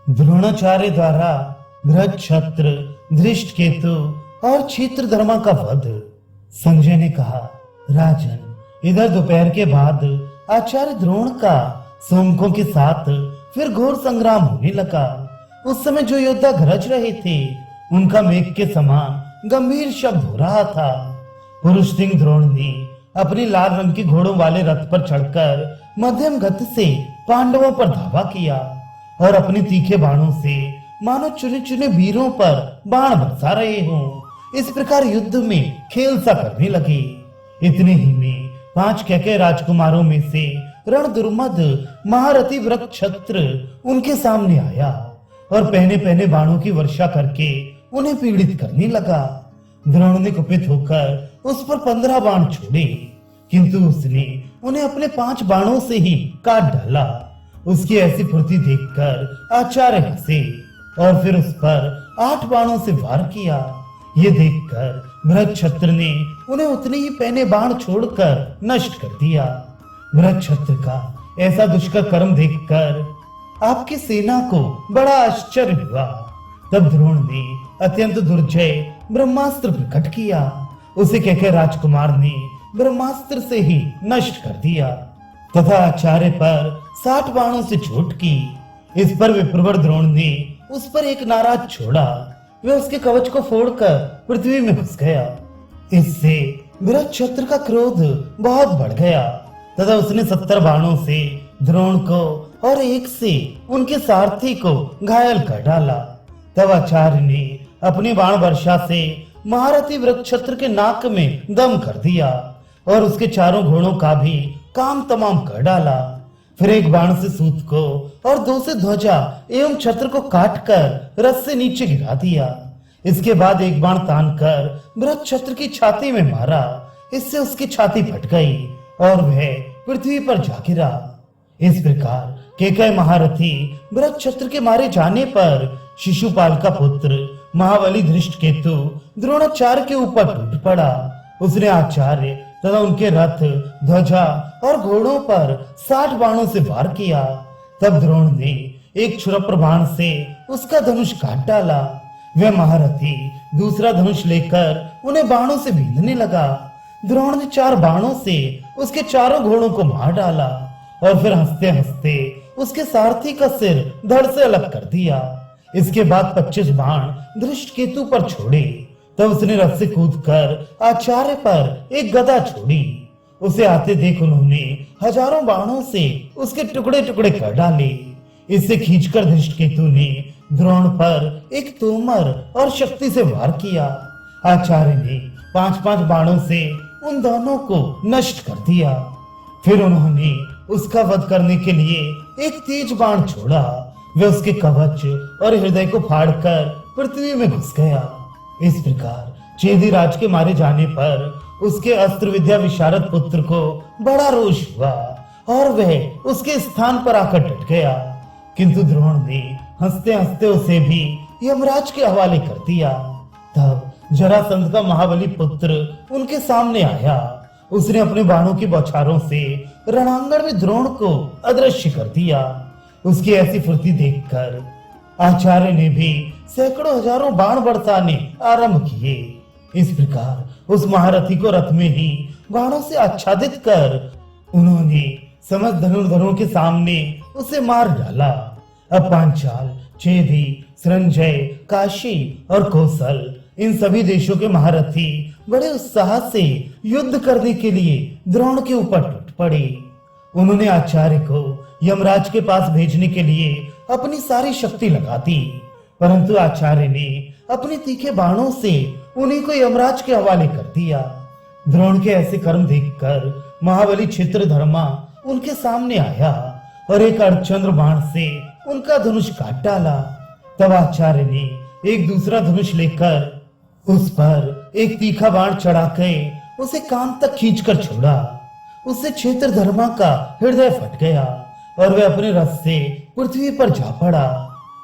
द्रोणाचार्य द्वारा बृहच्छत्र, धृष्टकेतु और क्षेत्रधर्मा का वध। संजय ने कहा, राजन, इधर दोपहर के बाद आचार्य द्रोण का सोमकों के साथ फिर घोर संग्राम होने लगा। उस समय जो योद्धा गरज रहे थे उनका मेघ के समान गंभीर शब्द हो रहा था। पुरुष सिंह द्रोण ने अपनी लाल रंग के घोड़ों वाले रथ पर चढ़कर मध्यम गति से पांडवों पर धावा किया और अपने तीखे बाणों से मानो चुने चुने वीरों पर बाण बरसा रहे हों, इस प्रकार युद्ध में खेल सा करने लगे। इतने ही में 5 कैके राजकुमारों में से रण दुर्मद महारथी वृक्षत्र उनके सामने आया और पहने पहने बाणों की वर्षा करके उन्हें पीड़ित करने लगा। द्रोण ने कुपित होकर उस पर 15 बाण छोड़े, किंतु उसने उन्हें अपने 5 बाणों से ही काट डाला। उसकी ऐसी फुर्ती देखकर आचार्य हंसे और फिर उस पर 8 बाणों से वार किया। ये देखकर बृहच्छत्र ने उन्हें उतने ही पहने बाण छोड़कर नष्ट कर दिया। बृहच्छत्र का ऐसा दुष्कर कर्म देखकर आपकी सेना को बड़ा आश्चर्य हुआ। तब द्रोण ने अत्यंत दुर्जय ब्रह्मास्त्र प्रकट किया। उसे कहकर राजकुमार ने ब्रह्मास्त्र से ही नष्ट कर दिया तथा आचार्य पर 60 बाणों से चोट की। इस पर विप्रवर द्रोण ने उस पर एक नाराज छोड़ा। वह उसके कवच को फोड़कर पृथ्वी में घुस गया। इससे बृहच्छत्र का क्रोध बहुत बढ़ गया तथा उसने 70 बाणों से द्रोण को और एक से उनके सारथी को घायल कर डाला। तब आचार्य ने अपनी बाण वर्षा से महारथी वृक्षत्र के नाक में दम कर दिया और उसके चारों घोड़ों का भी काम तमाम कर डाला। फिर एक बाण से सूत को और 2 से ध्वजा एवं छत्र को काटकर रथ से नीचे गिरा दिया। इसके बाद एक बाण तानकर बृहच्छत्र की छाती में मारा। इससे उसकी छाती फट गई और वह पृथ्वी पर जा गिरा। इस प्रकार केकय महारथी बृहच्छत्र के मारे जाने पर शिशुपाल का पुत्र महाबली धृष्टकेतु द्रोणाचार्य के ऊपर टूट पड़ा। उसने आचार्य तथा उनके रथ, ध्वजा और घोड़ों पर 60 बाणों से वार किया। तब द्रोण ने एक क्षुरप्र बाण से उसका धनुष काट डाला। वह महारथी दूसरा धनुष लेकर उन्हें बाणों से बींधने लगा। द्रोण ने 4 बाणों से उसके चारों घोड़ों को मार डाला और फिर हंसते हंसते उसके सारथी का सिर धड़ से अलग कर दिया। इसके बाद 25 बाण धृष्टकेतु पर छोड़े। तब उसने रथ से कूदकर आचार्य पर एक गदा छोड़ी। उसे आते देख उन्होंने हजारों बाणों से उसके टुकड़े टुकड़े कर डाले। इससे खींचकर धृष्टकेतु ने द्रोण पर एक तोमर और शक्ति से वार किया। आचार्य ने 5-5 बाणों से उन दोनों को नष्ट कर दिया। फिर उन्होंने उसका वध करने के लिए एक तेज बाण छोड़ा। वह उसके कवच और हृदय को फाड़कर पृथ्वी में घुस गया। इस प्रकार चेदी राज के मारे जाने पर उसके अस्त्र विद्या विशारद पुत्र को बड़ा रोष हुआ और वह उसके स्थान पर आकर डट गया। किंतु द्रोण ने हंसते हंसते उसे भी यमराज के हवाले कर दिया। तब जरासंध का महाबली पुत्र उनके सामने आया। उसने अपने बाणों की बौछारों से रणांगण में द्रोण को अदृश्य कर दिया। उसकी ऐसी फुर्ती देखकर आचार्य ने भी सैकड़ों हजारों बाण बरसाने आरंभ किए। इस प्रकार उस महारथी को रथ में ही बाणों से आच्छादित कर उन्होंने समस्त धनुर्धरों के सामने उसे मार डाला। अब पांचाल, चेदी, संजय, काशी और कौशल इन सभी देशों के महारथी बड़े उत्साह से युद्ध करने के लिए द्रोण के ऊपर टूट पड़े। उन्होंने आचार्य को यमराज के पास भेजने के लिए अपनी सारी शक्ति लगा दी, परंतु आचार्य ने अपने तीखे बाणों से उन्हीं को यमराज के हवाले कर दिया। द्रोण के ऐसे कर्म देखकर महाबली क्षेत्रधर्मा उनके सामने आया और एक अर्धचंद्र बाण से उनका धनुष काट डाला। तब आचार्य ने एक दूसरा धनुष लेकर उस पर एक तीखा बाण चढ़ाकर उसे कान तक खींचकर छोड़ा। उससे क्षेत्रधर्मा का हृदय फट गया और वह अपने रथ से पृथ्वी पर जा पड़ा।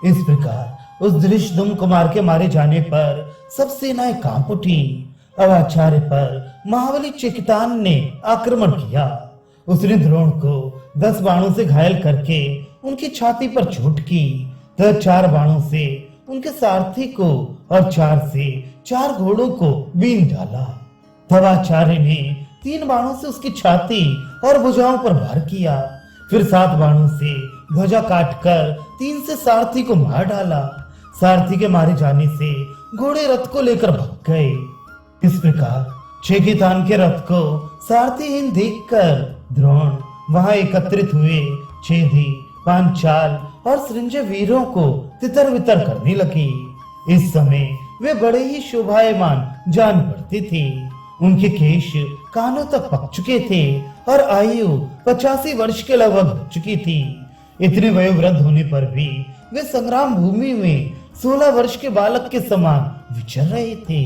इस प्रकार उस धृष्टद्युम्न कुमार के मारे जाने पर सब सेनाएं कांप उठी। अब आचार्य पर महाबली चिकितान ने आक्रमण किया। उसने द्रोण को 10 बाणों से घायल करके उनकी छाती पर चोट की तब 4 बाणों से उनके सारथी को और 4 से 4 घोड़ों को बीन डाला। तब आचार्य ने 3 बाणों से उसकी छाती और भुजाओं पर वार किया। फिर 7 बाणों से ध्वजा काटकर 3 से सारथी को मार डाला। सारथी के मारे जाने से घोड़े रथ को लेकर भाग गए। इस प्रकार चेकितान के रथ को सारथीहीन देखकर द्रोण वहां एकत्रित हुए छेदी, पांचाल और संजय वीरों को तितर बितर करने लगे। इस समय वे बड़े ही शोभायमान जान पड़ते थे। उनके केश कानों तक पक चुके थे और आयु 85 वर्ष के लगभग हो चुकी थी। इतने वयोवृद्ध होने पर भी वे संग्राम भूमि में 16 वर्ष के बालक के समान विचर रहे थे।